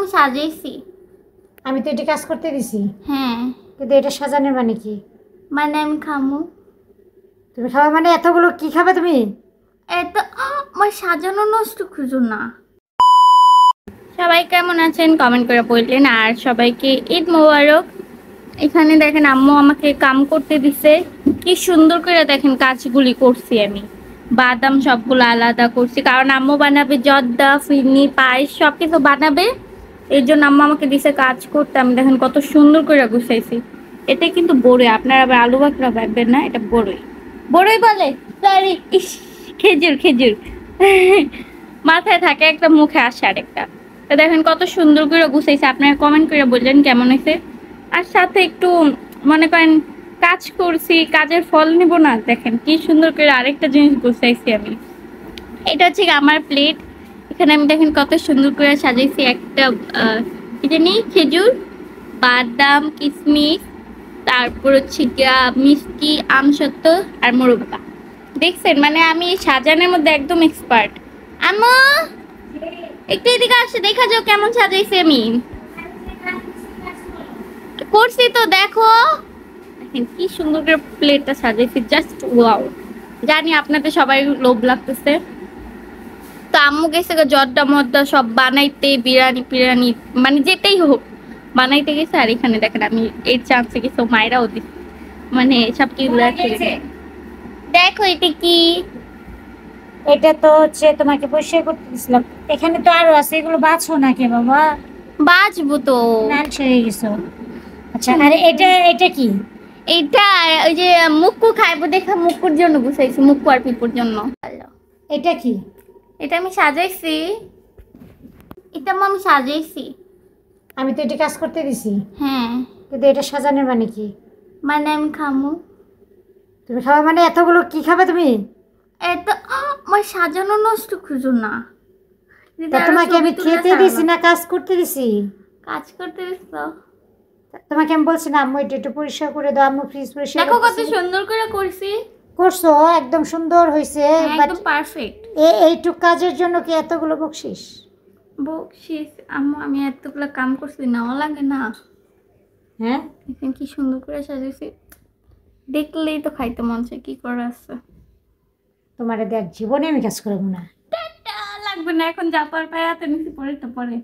আমি সাজাইছি। আমি তো এটা কাজ করতে দিছি। হ্যাঁ, কিন্তু এটা সাজানোর মানে কি? মানে আমি খামু। তুমি খাবে মানে এতগুলো কি খাবে তুমি? এত আমার সাজানো নষ্ট খুঁজো না। সবাই কেমন আছেন কমেন্ট করে বললেন, আর সবাইকে ঈদ মোবারক। এখানে দেখেন আম্মু আমাকে কাম করতে দিছে, কি সুন্দর করে দেখেন কাজগুলি করছি আমি। বাদাম সবগুলো আলাদা করছি, কারণ আম্মু বানাবে জর্দা, ফিরনি, পায়েস সব কিছু বানাবে। এই জন্য আম্মু আমাকে দিছে কাজ করতে। আমি দেখেন কত সুন্দর করে গুছাইছি। এটা কিন্তু বড়ই, আপনারা আবার আলু বাকরা ভাববেন না, এটা বড়ই। বড়ই বলে সরি, ইস খেজুর খেজুর মাথায় থাকে একটা, মুখে আসে আরেকটা। তো দেখেন কত সুন্দর করে গুছাইছে, আপনারা কমেন্ট করে বললেন কেমন হয়েছে। আর সাথে একটু মনে করেন কাজ করছি, কাজের ফল নিব না। দেখেন কি সুন্দর করে আরেকটা জিনিস গুছাইছি আমি। এটা হচ্ছে আমার প্লেট। এখানে আমি দেখেন কত সুন্দর করে সাজাইছি। একটা কি জানি খেজুর, বাদাম, কিশমিশ, তারপর হচ্ছে মিষ্টি, আমসত্ব আর মোরব্বা। দেখছেন, মানে আমি সাজানোর মধ্যে একদম এক্সপার্ট। আম্মু একটু এদিকে আসে, দেখা যাও কেমন সাজাইছি আমি। করছি তো দেখো, দেখেন কি সুন্দর করে প্লেটটা সাজাইছি, জাস্ট ওয়াও। জানি আপনাদের সবাই লোভ লাগতেছে। তো আম্মু গেছে জর্দা মর্দা সব বানাইতে, বিরিয়ানি পিরানি মানে যেতেই হোক বানাইতে গেছে। আর এখানে দেখেন আমি এই চান্সে কিছু মায়েরাও দিচ্ছে, মানে সব কি দেখো এটা কি। এটা তো হচ্ছে তোমাকে পরিষ্কার করতে দিছিলাম। এখানে তো আরো আছে, এগুলো বাছো না কে বাবা? বাজবো তো। লাল হয়ে গেছো। আচ্ছা, আরে এটা এটা কি? এইটা ওই যে মুক্কু খাইবো দেখা, মুক্কুর জন্য গুছাইছি, মুক্কু আর পিপুর জন্য। এটা কি? এটা আমি সাজাইছি, এটা আমি সাজাইছি। আমি তো এটা কাজ করতে দিছি। হ্যাঁ, কিন্তু এটা সাজানোর মানে কি? মানে আমি খামু। তুমি খাবে মানে এতগুলো কি খাবে তুমি? এত আমার সাজানো নষ্ট খুঁজো না। তা তোমাকে আমি খেতে দিছি না কাজ করতে দিছি? কাজ করতে দিছো। তোমাকে আমি বলছি না আম্মু এটা একটু পরিষ্কার করে দাও, আম্মু ফ্রিজ পরিষ্কার দেখো কত করতেছি। সুন্দর করে করছি। করছো, একদম সুন্দর হয়েছে। একদম পারফেক্ট। এইটুক কাজের জন্য কি এতগুলো বকশিস? বকশিস আম্মু, আমি এতগুলো কাম করছি, নেওয়া লাগে না? হ্যাঁ, এখন কি সুন্দর করে সাজিয়েছি, দেখলেই তো খাইতে মন চায়। কি করে আছে তোমার দেখ জীবনে আমি কাজ করবো না। লাগবে না, এখন যা পার পায় হাতে নিচে পরে তো পরে।